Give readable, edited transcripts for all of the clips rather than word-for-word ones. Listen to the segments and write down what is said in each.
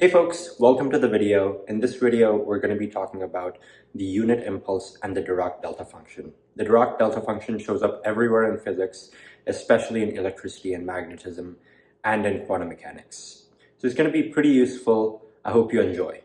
Hey folks, welcome to the video. In this video, we're going to be talking about the unit impulse and the dirac-delta function. The dirac-delta function shows up everywhere in physics, especially in electricity and magnetism, and in quantum mechanics. So it's going to be pretty useful. I hope you enjoy.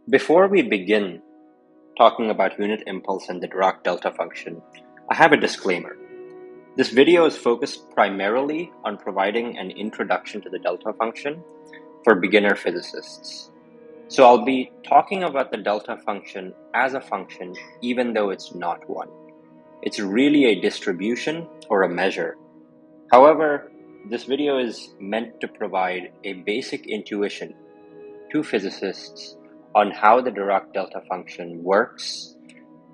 Before we begin talking about unit impulse and the dirac-delta function, I have a disclaimer. This video is focused primarily on providing an introduction to the delta function for beginner physicists. So I'll be talking about the delta function as a function even though it's not one. It's really a distribution or a measure. However, this video is meant to provide a basic intuition to physicists on how the dirac-delta function works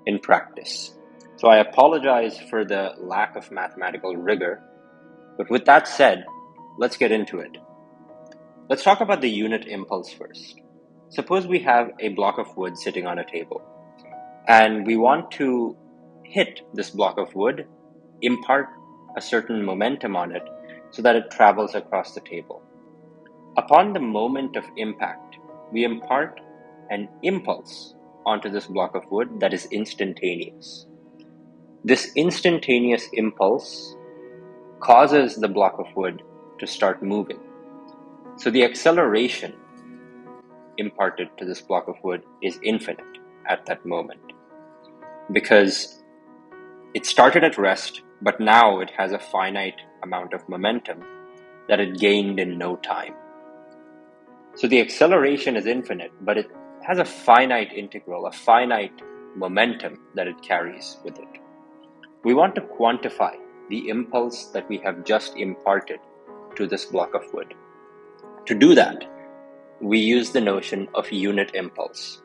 in practice. So I apologize for the lack of mathematical rigor, but with that said, let's get into it. Let's talk about the unit impulse first. Suppose we have a block of wood sitting on a table, and we want to hit this block of wood, impart a certain momentum on it so that it travels across the table. Upon the moment of impact, we impart an impulse onto this block of wood that is instantaneous. This instantaneous impulse causes the block of wood to start moving. So the acceleration imparted to this block of wood is infinite at that moment, because it started at rest, but now it has a finite amount of momentum that it gained in no time. So the acceleration is infinite, but it has a finite integral, a finite momentum that it carries with it. We want to quantify the impulse that we have just imparted to this block of wood. To do that, we use the notion of unit impulse.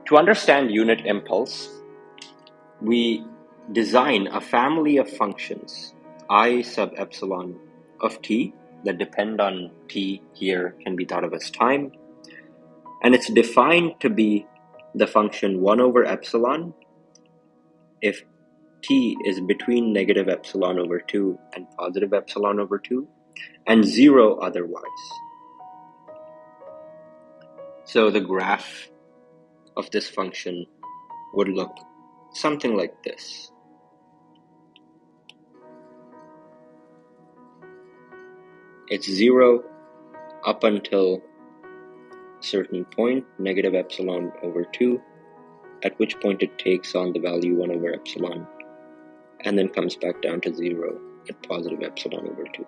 To understand unit impulse, we design a family of functions, I sub epsilon of t, that depend on t here can be thought of as time, and it's defined to be the function 1 over epsilon if t is between negative epsilon over 2 and positive epsilon over 2, and 0 otherwise. So the graph of this function would look something like this. It's 0 up until a certain point, negative epsilon over 2, at which point it takes on the value 1 over epsilon, and then comes back down to 0 at positive epsilon over 2.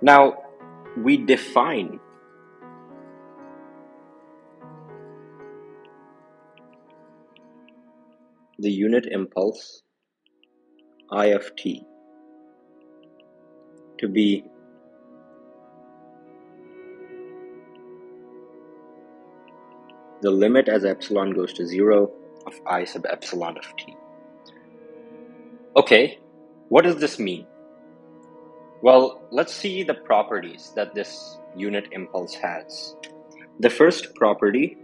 Now, we define the unit impulse, I of t, to be the limit as epsilon goes to 0 of I sub epsilon of t. Okay, what does this mean? Well, let's see the properties that this unit impulse has. The first property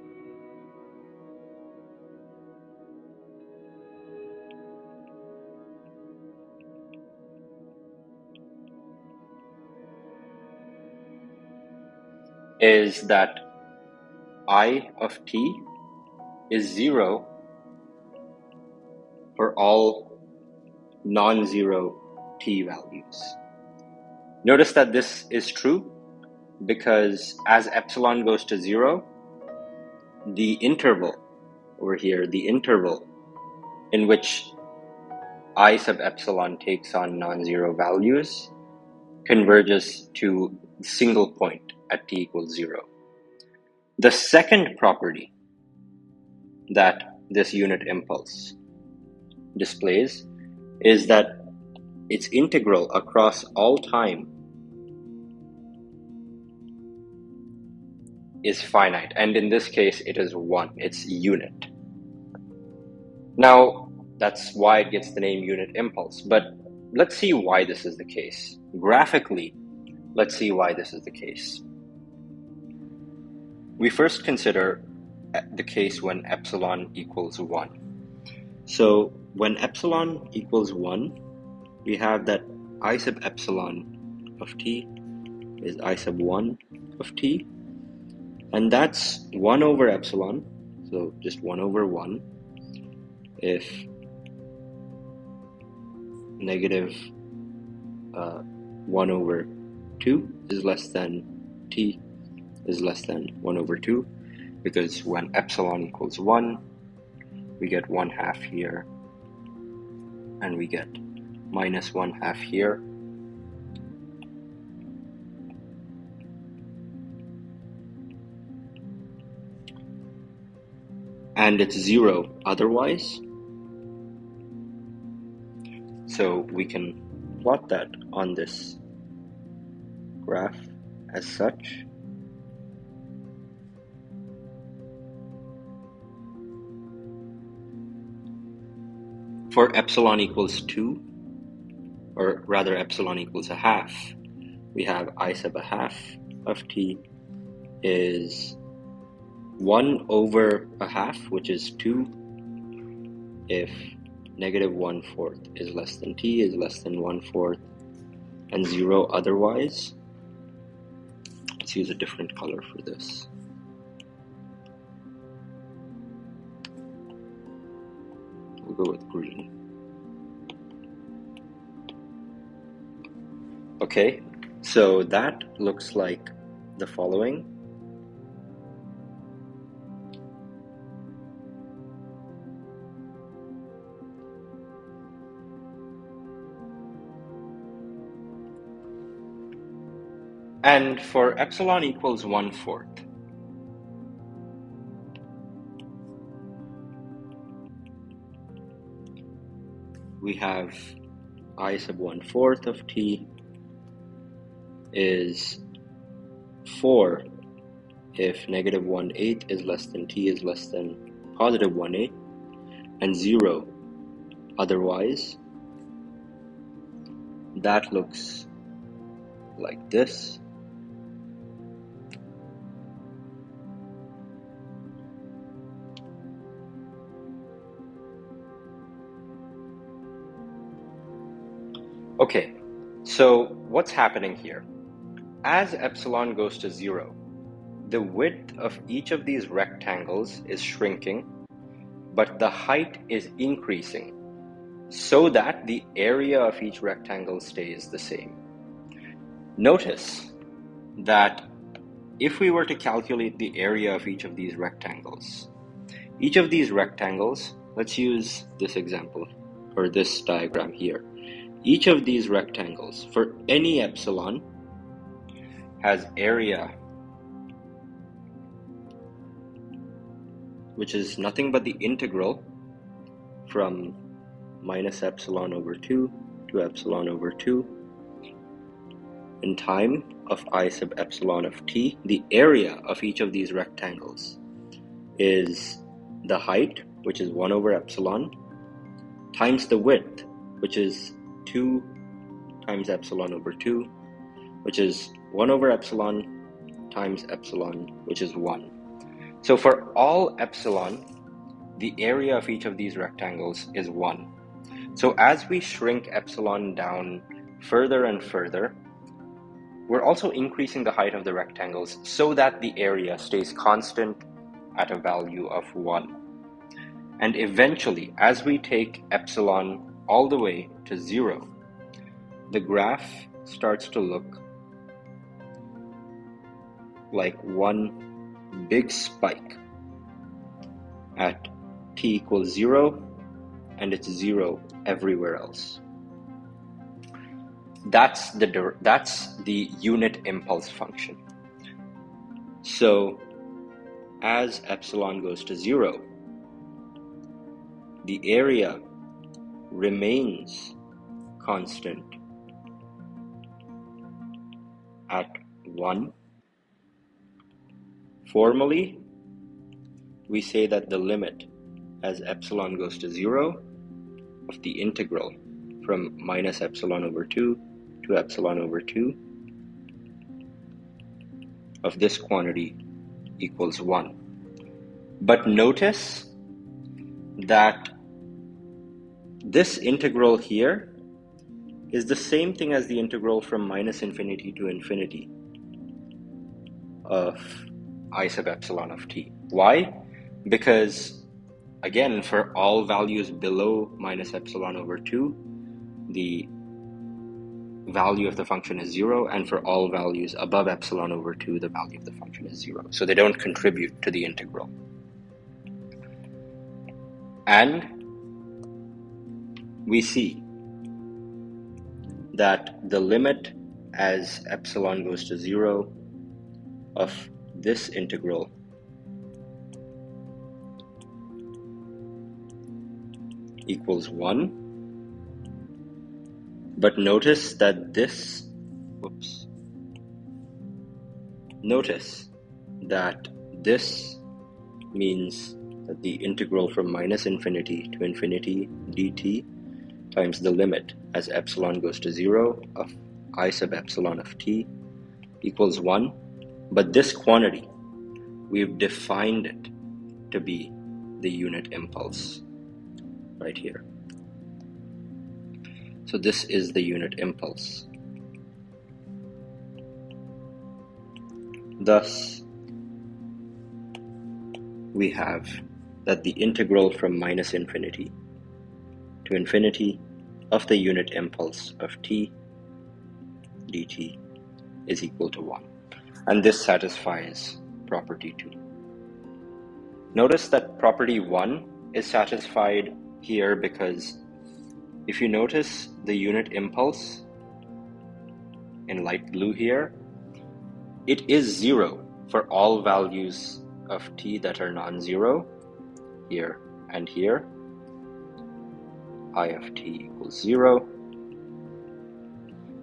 is that I of t is 0 for all non-zero t values. Notice that this is true because as epsilon goes to 0, the interval over here, the interval in which I sub epsilon takes on non-zero values, converges to a single point at t equals 0. The second property that this unit impulse displays is that its integral across all time is finite, and in this case it is 1, it's unit. Now, that's why it gets the name unit impulse, but let's see why this is the case. Graphically, let's see why this is the case. We first consider the case when epsilon equals 1. So when epsilon equals 1, we have that I sub epsilon of t is I sub 1 of t, and that's 1 over epsilon, so just 1 over 1, if negative 1 over 2 is less than t is less than 1 over 2, because when epsilon equals 1, we get 1/2 here, and we get minus 1/2 here. And it's 0 otherwise. So we can plot that on this graph as such. For epsilon equals 2, or rather epsilon equals 1/2, we have I sub 1/2 of t is 1 over 1/2, which is 2, if negative 1/4 is less than t is less than 1/4, and 0 otherwise. Let's use a different color for this. We'll go with green. Okay, so that looks like the following. And for epsilon equals 1/4, we have I sub 1/4 of t is 4 if negative 1/8 is less than t is less than positive 1/8, and 0 otherwise. That looks like this. Okay, so what's happening here? As epsilon goes to 0, the width of each of these rectangles is shrinking, but the height is increasing, so that the area of each rectangle stays the same. Notice that if we were to calculate the area of each of these rectangles, let's use this example, or this diagram here. Each of these rectangles, for any epsilon, has area, which is nothing but the integral from minus epsilon over 2 to epsilon over 2 in time of I sub epsilon of t. The area of each of these rectangles is the height, which is 1 over epsilon, times the width, which is 2 times epsilon over 2, which is 1 over epsilon times epsilon, which is 1. So for all epsilon, the area of each of these rectangles is 1. So as we shrink epsilon down further and further, we're also increasing the height of the rectangles so that the area stays constant at a value of 1. And eventually, as we take epsilon all the way to 0, the graph starts to look like one big spike at t equals 0, and it's 0 everywhere else. That's the unit impulse function. So as epsilon goes to 0, the area remains constant at 1. Formally, we say that the limit as epsilon goes to 0 of the integral from minus epsilon over 2 to epsilon over 2 of this quantity equals 1. But notice that this integral here is the same thing as the integral from minus infinity to infinity of I sub epsilon of t. Why? Because, again, for all values below minus epsilon over 2, the value of the function is 0, and for all values above epsilon over 2, the value of the function is 0. So they don't contribute to the integral. And we see that the limit as epsilon goes to 0 of this integral equals 1. But notice that this, notice that this means that the integral from minus infinity to infinity dt times the limit as epsilon goes to 0 of I sub epsilon of t equals 1. But this quantity, we've defined it to be the unit impulse right here. So this is the unit impulse. Thus, we have that the integral from minus infinity to infinity of the unit impulse of t dt is equal to 1. And this satisfies property 2. Notice that property 1 is satisfied here because if you notice the unit impulse in light blue here, it is 0 for all values of t that are non-zero, here and here. I of t equals 0.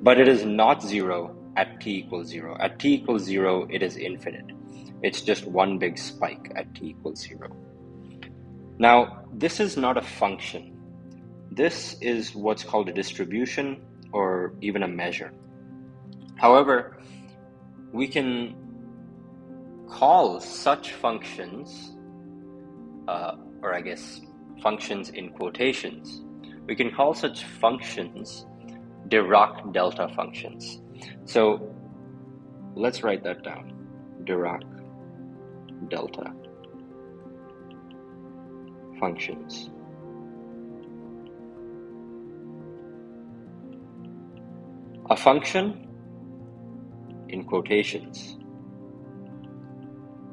But it is not 0 at t equals 0. At t equals 0, it is infinite. It's just one big spike at t equals 0. Now, this is not a function. This is what's called a distribution or even a measure. However, we can call such functions, or I guess functions in quotations, we can call such functions Dirac-delta functions. So let's write that down. Dirac-delta functions. A function, in quotations,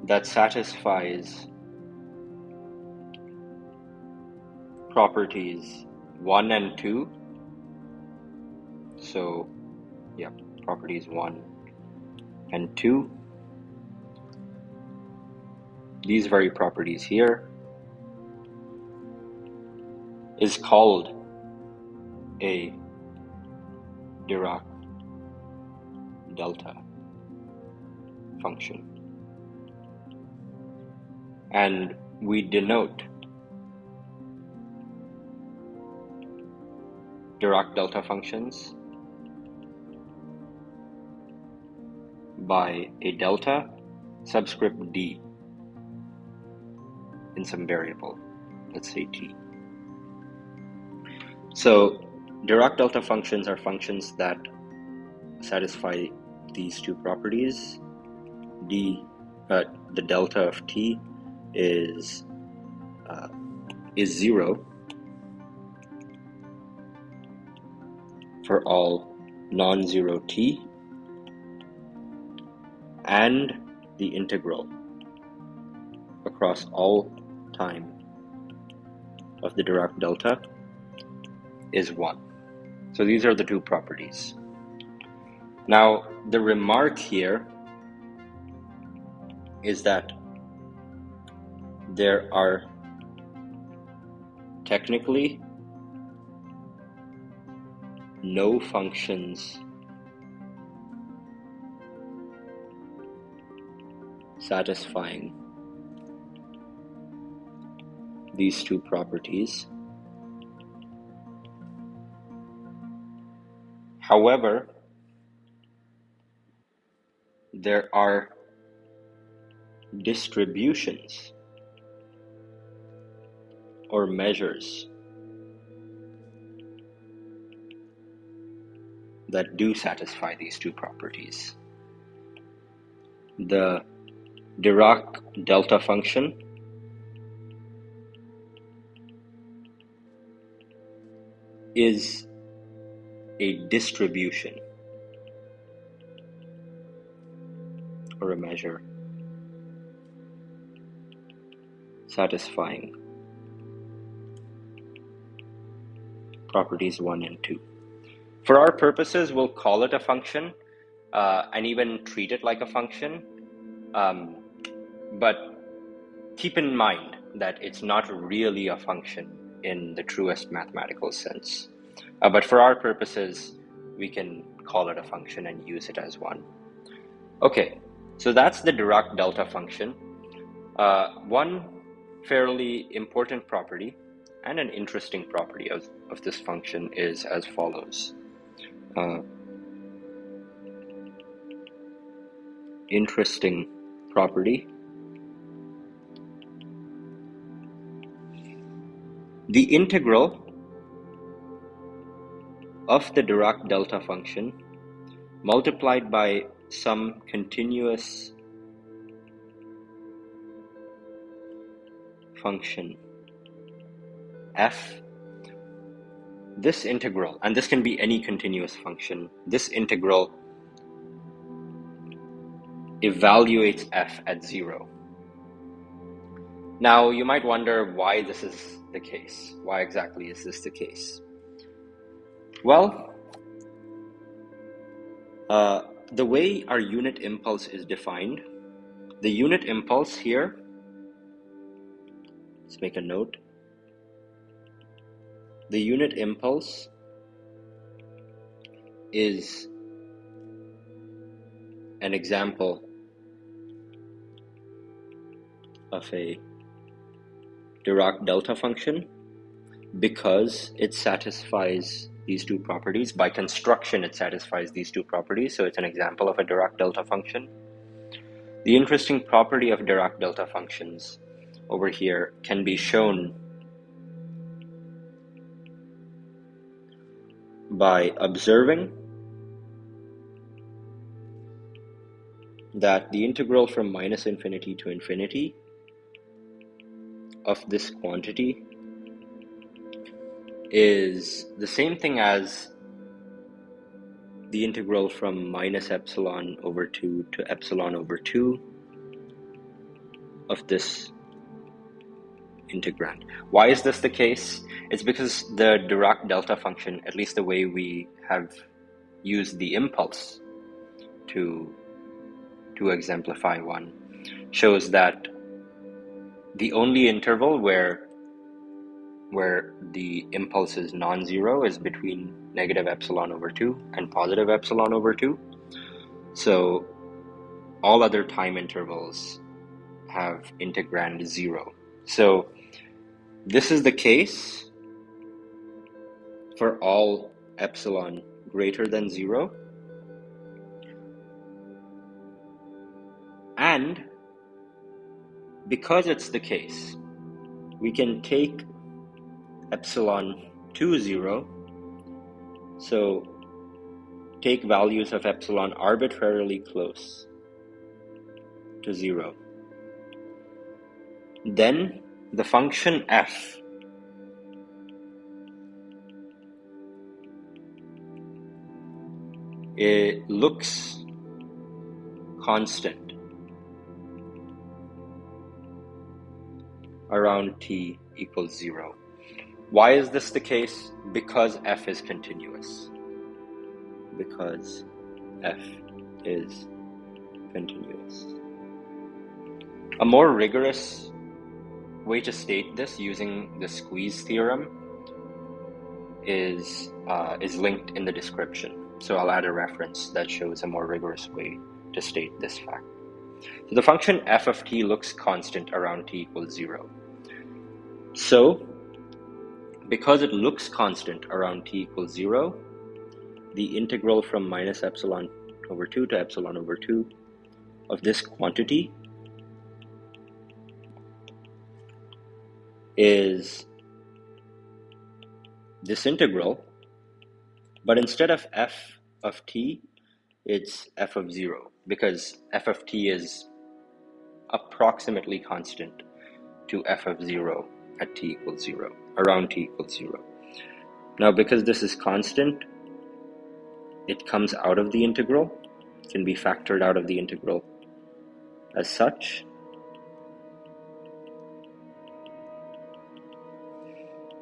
that satisfies properties 1 and 2. So, yeah, properties 1 and 2. These very properties here is called a Dirac-delta function. And we denote Dirac-delta functions by a delta subscript d in some variable, let's say t. So Dirac-delta functions are functions that satisfy these two properties. The delta of t is 0 for all non-zero t, and the integral across all time of the Dirac delta is 1. So these are the two properties. Now, the remark here is that there are technically no functions satisfying these two properties. However, there are distributions or measures that do satisfy these two properties. The Dirac-delta function is a distribution or a measure satisfying properties 1 and 2. For our purposes, we'll call it a function and even treat it like a function, but keep in mind that it's not really a function in the truest mathematical sense. But for our purposes, we can call it a function and use it as one. Okay, so that's the Dirac-delta function. One fairly important property and an interesting property of this function is as follows. Interesting property. The integral of the Dirac-delta function multiplied by some continuous function f, this integral, and this can be any continuous function, this integral evaluates f at 0. Now you might wonder why this is the case. Why exactly is this the case? Well, the way our unit impulse is defined, the unit impulse here, let's make a note, the unit impulse is an example of a Dirac-delta function because it satisfies these two properties. By construction, it satisfies these two properties, so it's an example of a Dirac-delta function. The interesting property of Dirac-delta functions over here can be shown by observing that the integral from minus infinity to infinity of this quantity is the same thing as the integral from minus epsilon over 2 to epsilon over 2 of this integrand. Why is this the case? It's because the Dirac-delta function, at least the way we have used the impulse to exemplify one, shows that the only interval where the impulse is non-zero is between negative epsilon over 2 and positive epsilon over 2. So all other time intervals have integrand 0. So this is the case for all epsilon greater than 0. And because it's the case, we can take epsilon to 0, so take values of epsilon arbitrarily close to 0. Then the function f it looks constant around t equals 0. Why is this the case? Because f is continuous. Because f is continuous. A more rigorous way to state this using the squeeze theorem is linked in the description. So I'll add a reference that shows a more rigorous way to state this fact. So the function f of t looks constant around t equals 0. So because it looks constant around t equals 0, the integral from minus epsilon over 2 to epsilon over 2 of this quantity is this integral, but instead of f of t, it's f of 0, because f of t is approximately constant to f of 0 at t equals 0, around t equals 0. Now, because this is constant, it comes out of the integral, can be factored out of the integral as such.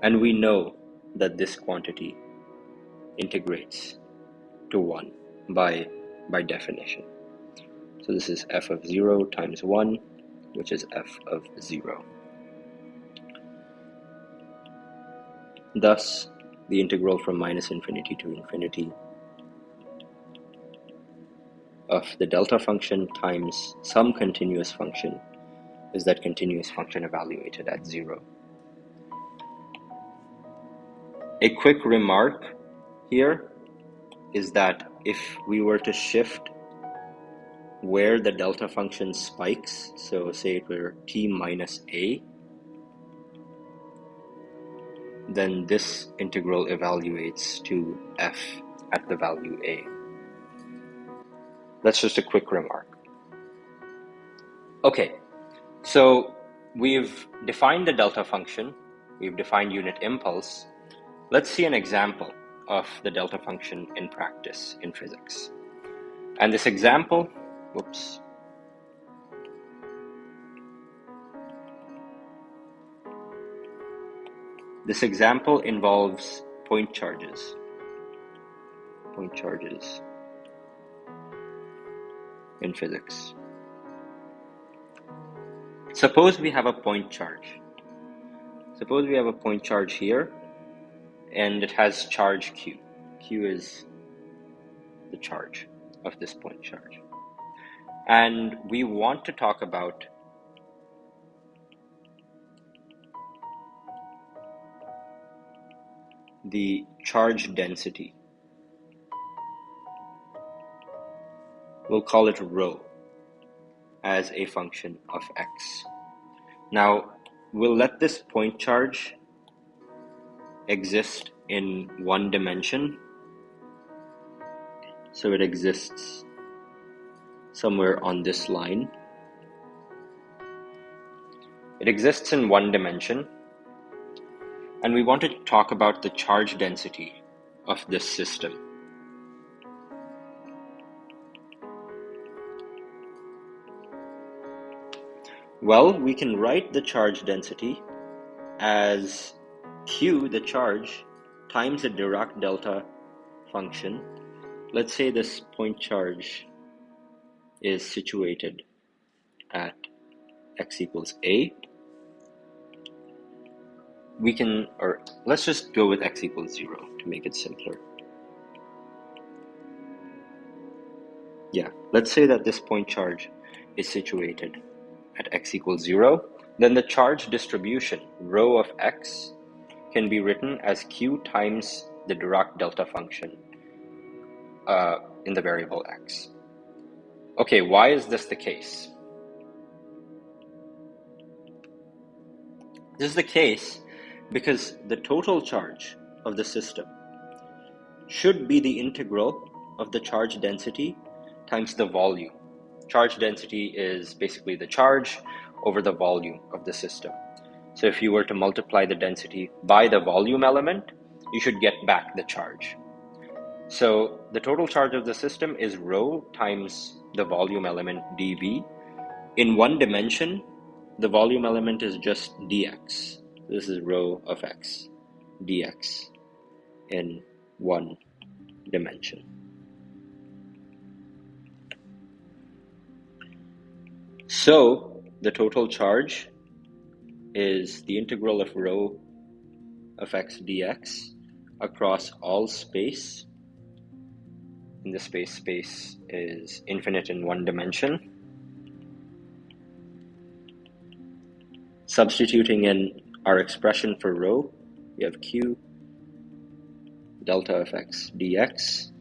And we know that this quantity integrates to 1 by definition. So this is f of 0 times 1, which is f of 0. Thus, the integral from minus infinity to infinity of the delta function times some continuous function is that continuous function evaluated at 0. A quick remark here is that if we were to shift where the delta function spikes, so say it were t minus a, then this integral evaluates to f at the value a. That's just a quick remark. Okay, so we've defined the delta function, we've defined unit impulse. Let's see an example of the delta function in practice in physics. And this example, this example involves point charges. In physics. Suppose we have a point charge. Suppose we have a point charge here, and it has charge Q. Q is the charge of this point charge. And we want to talk about the charge density. We'll call it rho as a function of x. Now, we'll let this point charge exist in one dimension. So it exists somewhere on this line. It exists in one dimension. And we want to talk about the charge density of this system. Well, we can write the charge density as Q, the charge, times the dirac-delta-function. Let's say this point charge is situated at x equals a. Let's just go with x equals 0 to make it simpler. Yeah, let's say that this point charge is situated at x equals 0, then the charge distribution, rho of x, can be written as q times the dirac-delta function in the variable x. Okay, why is this the case? This is the case because the total charge of the system should be the integral of the charge density times the volume. Charge density is basically the charge over the volume of the system. So if you were to multiply the density by the volume element, you should get back the charge. So the total charge of the system is rho times the volume element dV. In one dimension, the volume element is just dx. This is rho of x, dx in one dimension. So the total charge is the integral of rho of x dx across all space. In the space is infinite in one dimension. Substituting in our expression for rho, we have q delta of x dx.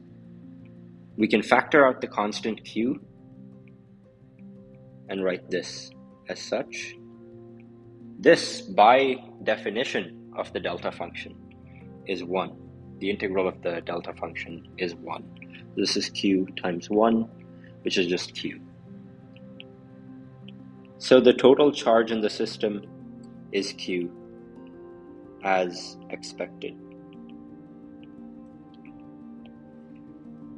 We can factor out the constant q and write this as such. This, by definition of the delta function, is 1. The integral of the delta function is 1. This is q times 1, which is just q. So the total charge in the system is q, as expected.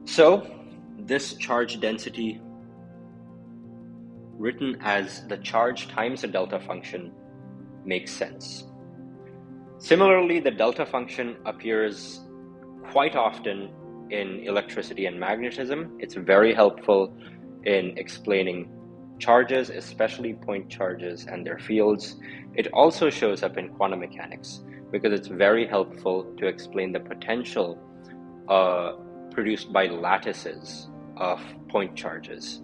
So this charge density, written as the charge times the delta function, makes sense. Similarly, the delta function appears quite often in electricity and magnetism. It's very helpful in explaining charges, especially point charges and their fields. It also shows up in quantum mechanics because it's very helpful to explain the potential produced by lattices of point charges.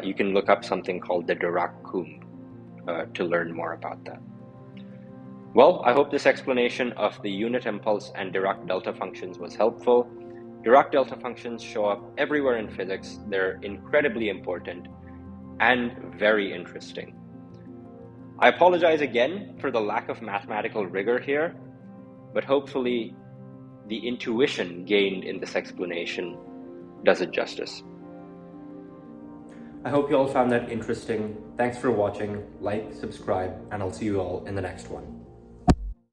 You can look up something called the dirac-delta-function to learn more about that. Well, I hope this explanation of the unit impulse and Dirac-delta functions was helpful. Dirac-delta functions show up everywhere in physics. They're incredibly important and very interesting. I apologize again for the lack of mathematical rigor here, but hopefully the intuition gained in this explanation does it justice. I hope you all found that interesting. Thanks for watching. Like, subscribe, and I'll see you all in the next one.